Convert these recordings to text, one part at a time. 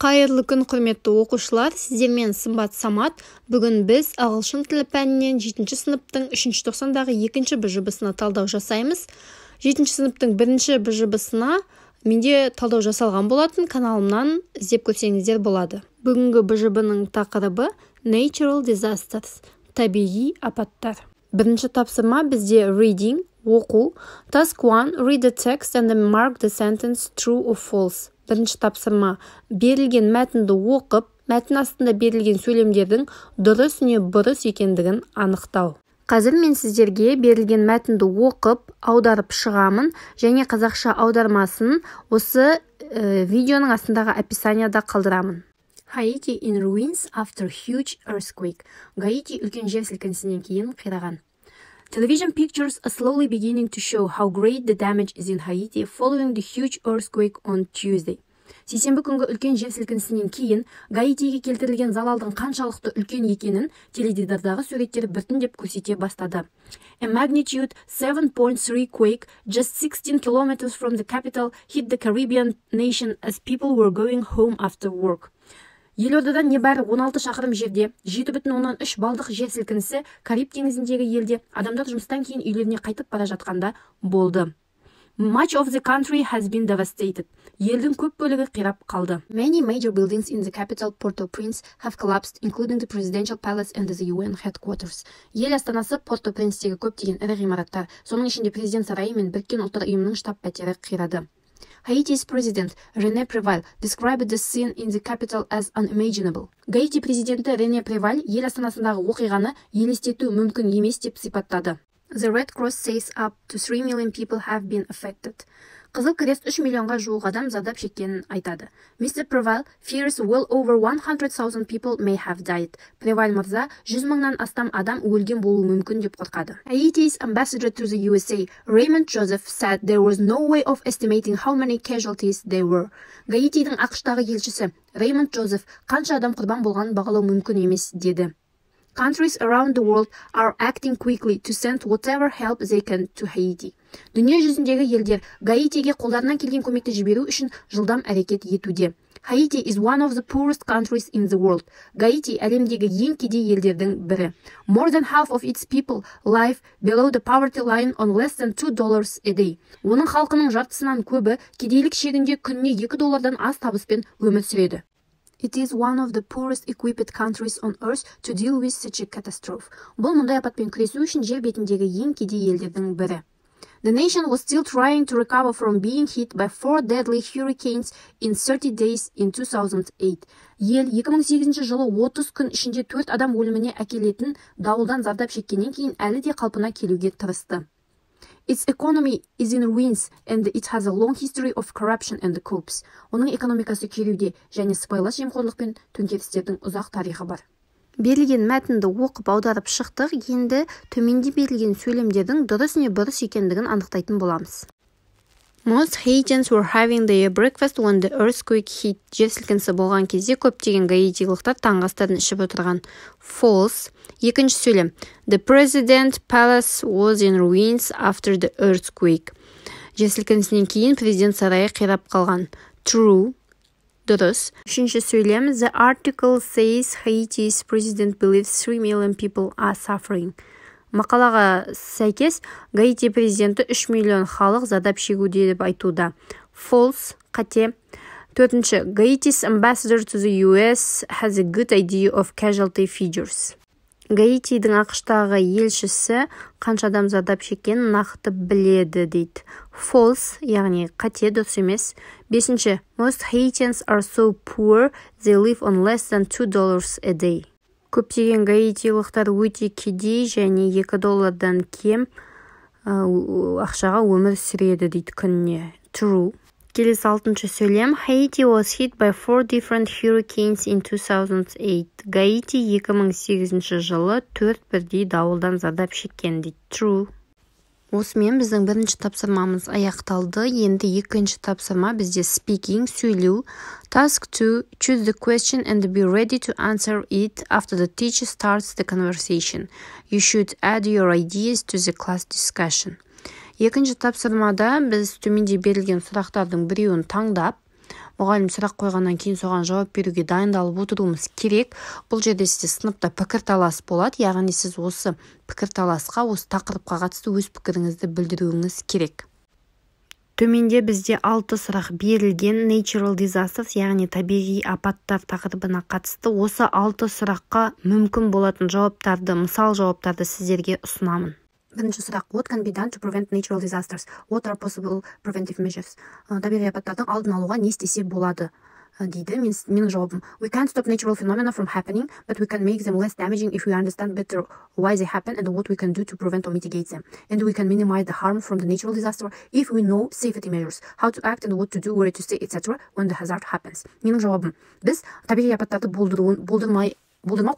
Қайырлы күн, құрметті оқушылар, сіздермен Сымбат Самат. Бүгін біз ағылшын тілі пәнінен 7-ші сыныптың 3-ші тоқсандағы 2-ші бжб-сына талдау жасаймыз. 7-ші сыныптың 1-ші бжб-сына менде талдау жасалған болатын, каналымнан іздеп көрсеңіздер болады. Бүгінгі бжб-ның тақырыбы Natural Disasters, табиғи апаттар. Бірінші тапсырма бізде reading, оқу. Task 1, read the text and then mark the sentence true or false. Бірінші тапсырма берілген мәтінді оқып, мәтін астында берілген сөйлемдердің дұрыс не бұрыс екендігін анықтау. Қазір мен сіздерге берілген мәтінді оқып, аударып шығамын, және қазақша аудармасын осы видеоның астындағы описанияда қалдырамын. Haiti in ruins after huge earthquake. Гаити үлкен жер сілкінісінен кейін қираған. Television pictures are slowly beginning to show how great the damage is in Haiti following the huge earthquake on Tuesday. Сейсенбі күнгі үлкен жер сілкінісінен кейін Гаитиге келтірілген залалдың қаншалықты үлкен екенін теледидардағы суреттер біртіндеп көрсете бастады. A magnitude 7.3 quake just 16 kilometers from the capital hit the Caribbean nation as people were going home after work. Елордадан небәрі 16 шақырым жерде 7,3 балдық жер сілкінісі Кариб теңізіндегі елде адамдар жұмыстан кейін үйлеріне қайтып бара жатқанда болды. Much of the country has been devastated. Елдің көп бөлігі қирап қалды. Many major buildings in the capital Port-au-Prince have collapsed, including the presidential palace and the UN headquarters. Ел астанасы Порт-au-Принстегі көптеген ірі ғимараттар, соның ішінде президент сарайы мен Біріккен ұлттар ұйымының штаб-пәтері қирады. Haiti's president René Préval described the scene in the capital as unimaginable. Гаити президенті Рене Преваль ел астанасындағы оқиғаны елестету мүмкін емес деп сипаттады. The Red Cross says up to 3 million people have been affected. Қызыл крест 3 миллионға жуық адам зардап шеккенін айтады. Mr. Préval fears well over 100,000 people may have died. Преваль мырза 100 мыңнан астам адам өлген болуы мүмкін деп қорқады. Haiti's ambassador to the USA, Raymond Joseph, said there was no way of estimating how many casualties there were. Гаитидің ақштағы елшісі Raymond Joseph қанша адам құрбан болғанын бағалау мүмкін емес деді. Countries around the world are acting quickly to send whatever help they can to Haiti. Дүние жүзіндегі елдер Гаитиге қолдарынан келген көмекті жіберу үшін жылдам әрекет етуде. Haiti is one of the poorest countries in the world. Гаити әлемдегі ең кедей елдердің бірі. More than half of its people live below the poverty line on less than $2 a day. Оның халқының жартысынан көбі кедейлік шегінде күніне $2 аз табыспен өмір сүреді. It is one of the poorest equipped countries on earth to deal with such a catastrophe. Бұл мұндай апатпен күресу үшін жер бетіндегі ең кедей елдердің бірі. The nation was still trying to recover from being hit by 4 deadly hurricanes in 30 days in 2008. Ел 2008 жылы 30 күн ішінде 4 адам өліміне әкелетін дауылдан зардап шеккеннен кейін әлі де қалпына келуге тырысты. Its economy is in ruins and it has a long history of corruption and coups. Оның экономикасы күйреуде және сыбайлас жемқорлық пен төңкерістердің ұзақ тарихы бар. Берілген мәтінді оқып аударып шықтық, енді төменде берілген сөйлемдердің дұрыс не бұрыс екендігін анықтайтын боламыз. Most Haitians were having their breakfast when the earthquake hit. Жер сілкінісі болған кезде көптеген гаитилықтар таңғы астарын ішіп отырған. False. Екінші сөйлем. The president palace was in ruins after the earthquake. Жер сілкінісінен кейін президент сарайы қирап қалған. True. Дұрыс. Үшінші сөйлем. The article says Haiti's president believes 3 million people are suffering. Мақалаға сәйкес, Гаити президенті 3 миллион халық зардап шегуде деп айтуда. False, қате. Төртінші, Haiti's ambassador to the US has a good idea of casualty figures. Гаитидің ақштағы елшісі қанша адам зардап шеккенін нақты біледі дейді. False, яғни қате, дұрыс емес. Бесінші, most Haitians are so poor they live on less than $2 a day. Көптеген гаитилықтар өте кедей және $2 кем ақшаға өмір сүреді дейді күніне. True. Келесі 6-шы сөйлем. Haiti was hit by 4 different hurricanes in 2008. Гаити 2008 жылы 4 бірдей дауылдан зардап шеккен дейді. True. Осымен біздің бірінші тапсырмамыз аяқталды. Енді екінші тапсырма бізде speaking, сөйлеу. Task 2, choose the question and be ready to answer it after the teacher starts the conversation. You should add your ideas to the class discussion. Екінші тапсырмада біз төменде берілген сұрақтардың біреуін таңдап, мұғалім сұрақ қойғаннан кейін соған жауап беруге дайындалып отыруымыз керек. Бұл жерде сізде сыныпта пікірталас болады, яғни сіз осы пікірталасқа, осы тақырыпқа қатысты өз пікіріңізді білдіруіңіз керек. Төменде бізде 6 сұрақ берілген. Natural disasters, яғни табиғи апаттар тақырыбына қатысты. Осы 6 сұраққа мүмкін болатын жауаптарды, мысал жауаптарды сіздерге ұсынамын. Бірінші сұрақ: What can be done to prevent natural disasters? What are possible preventive measures? Табиғи апаттардың алдын алуға не істесе болады дейді. Менің жауабым: We can't stop natural phenomena from happening, but we can make them less damaging if we understand better why they happen and what we can do to prevent or mitigate them. And we can minimize the harm from the natural disaster if we know safety measures, how to act and what to do, where to stay, etc. when the hazard happens. Менің жауабым: біз табиғи апаттарды болдырмау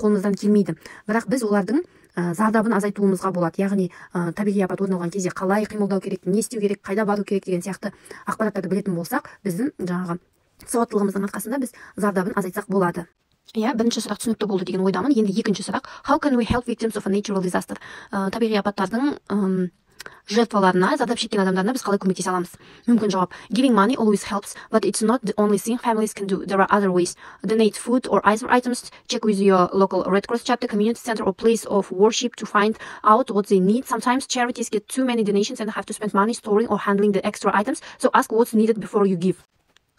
қолымыздан келмейді, бірақ біз олардың зардабын азайтуымызға болады. Яғни табиғи апат орын алған кезде қалай қимылдау керек, не істеу керек, қайда бару керек деген сияқты ақпараттарды білетін болсақ, біздің жаңағы сауаттылығымыздың арқасында біз зардабын азайтсақ болады. Бірінші сұрақ түсінікті болды деген ойдамын. Енді екінші сұрақ: How can we help victims of a natural disaster? Табиғи апаттардың жертваларына, зардап шеккен адамдарына біз қалай көмектесе аламыз? Мүмкін жауап: Giving money always helps, but it's not the only thing families can do. There are other ways. Donate food or other items. Check with your local Red Cross chapter, community center, or place of worship to find out what they need. Sometimes charities get too many donations and have to spend money storing or handling the extra items, so ask what's needed before you give.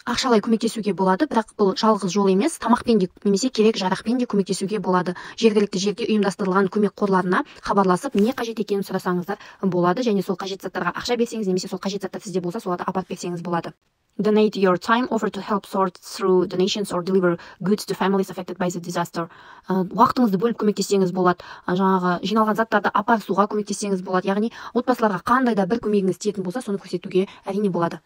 Ақшалай көмектесуге болады, бірақ бұл жалғыз жол емес, тамақпен де немесе керек жарақпен де көмектесуге болады. Жергілікті жерде ұйымдастырылған көмек қорларына хабарласып, не қажет екенін сұрасаңыздар болады, және сол қажет заттарға ақша берсеңіз, немесе сол қажет заттар сізде болса, соларды апарып берсеңіз болады. Donate your time, offer to help sort through donations or deliver goods to families affected by the disaster. Уақытыңызды бөліп көмектессеңіз болады, жаңағы жиналған заттарды апарысуға көмектессеңіз болады. Яғни отбасыларға қандай да бір көмегіңіз тиетін болса, соны көрсетуге әрине болады.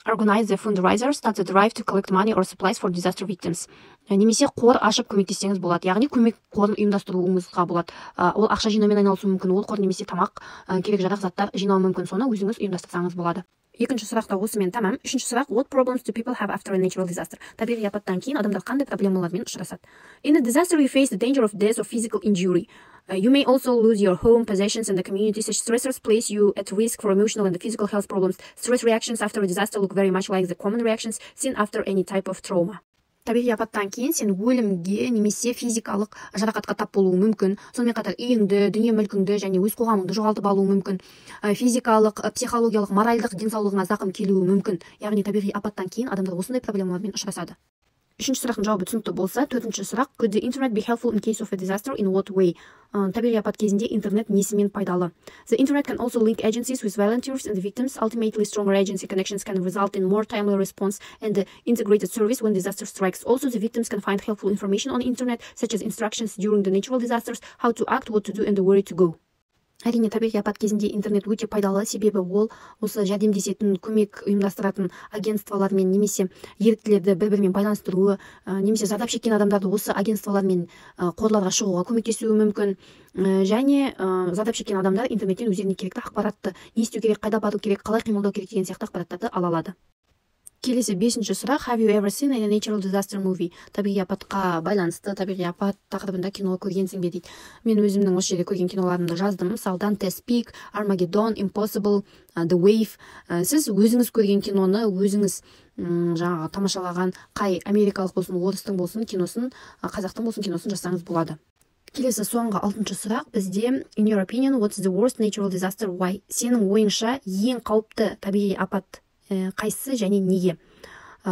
Organize the fundraiser, start the drive to collect money or supplies for disaster victims. Немесе қор ашып көмектессеңіз болады. Яғни көмек қорын ұйымдастыруыңызға болады. Ол ақша жинаумен айналысуы мүмкін, ол қор немесе тамақ, керек жарақ заттар жинау мүмкін, соны өзіңіз ұйымдастырсаңыз болады. Екінші сұрақта осымен тамам. Үшінші сұрақ: What problems do people have after a natural disaster? Табиғи апаттан кейін адамдар қандай проблемалармен ұшырасады? In a disaster we face the danger of death or physical injury. You may also lose your home, possessions, and the community. Such stressors place you at risk for emotional and physical health problems. Stress reactions after a disaster look very much like the common reactions seen after any type of trauma. Табиғи апаттан кейін сен өлімге немесе физикалық жарақатқа тап болуы мүмкін. Сонымен қатар үйіңді, дүние мүлкіңді және өз қоғамыңды жоғалтып алуы мүмкін. Физикалық, психологиялық, моральдық денсаулығына зақым келуі мүмкін. Яғни табиғи апаттан кейін адамдар осындай проблемалармен ұшырасады. Үшінші сұрақтың жауабы түсінікті болса, төртінші сұрақ: Could the internet be helpful in case of a disaster? In what way? Табиғи апат кезінде интернет несімен пайдалы? The internet can also link agencies with volunteers and the victims. Ultimately, stronger agency connections can result in more timely response and integrated service when disaster strikes. Also, the victims can find helpful information on the internet, such as instructions during the natural disasters, how to act, what to do, and where to go. Әрине, табиғи апат кезінде интернет өте пайдалы, себебі ол осы жәрдемдесетін, көмек ұйымдастыратын агентстволармен немесе еріктілерді бір-бірімен байланыстыруы, немесе зардап шеккен адамдарды осы агентстволармен қорларға шығуға көмектесуі мүмкін. Және зардап шеккен адамдар интернеттен өздеріне керекті ақпаратты, не істеу керек, қайда бару керек, қалай қимылдау керек деген сияқты ақпараттарды ала алады. Келесі бесінші сұрақ: Have you ever seen a natural disaster movie? Табиғи апатқа байланысты, табиғи апат тақырыбында кино көргенсің бе дейді. Мен өзімнің осы жерде көрген киноларымды жаздым. Мысалы, Dante's Peak, Armageddon, Impossible, The Wave. Сіз өзіңіз көрген киноны, өзіңіз жаңағы тамашалаған қай америкалық болсын, орыстың болсын киносын, қазақтың болсын киносын жазсаңыз болады. Келесі соңғы алтыншы сұрақ бізде: In your opinion, what's the worst natural disaster? Why? Сенің ойыңша ең қауіпті табиғи апат қайсысы және неге?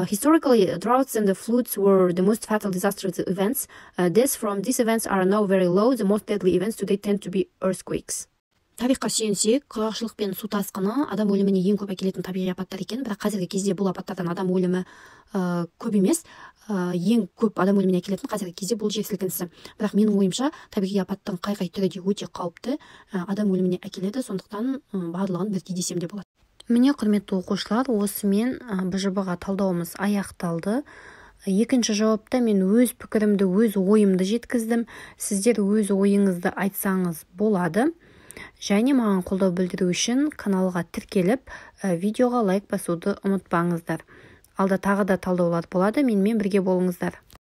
Historically, droughts and the floods were the most fatal disaster events. Deaths from these events are now very low. The most deadly events today tend to be earthquakes. Тарихқа сүйенсек, құрғақшылық пен су тасқыны адам өліміне ең көп әкелетін табиғи апаттар екен, бірақ қазіргі кезде бұл апаттардан адам өлімі көп емес. Ең көп адам өліміне әкелетін қазіргі кезде бұл жер сілкінісі. Бірақ менің ойымша, табиғи апаттың қай түрі де өте қауіпті, адам өліміне әкеледі, сондықтан барлығын бірдей десем де болады. Міне, құрметті оқушылар, осымен БЖБ-ға талдауымыз аяқталды. Екінші жауапта мен өз пікірімді, өз ойымды жеткіздім. Сіздер өз ойыңызды айтсаңыз болады. Және маған қолдау білдіру үшін каналға тіркеліп, видеоға лайк басуды ұмытпаңыздар. Алда тағы да талдаулар болады, менімен бірге болыңыздар.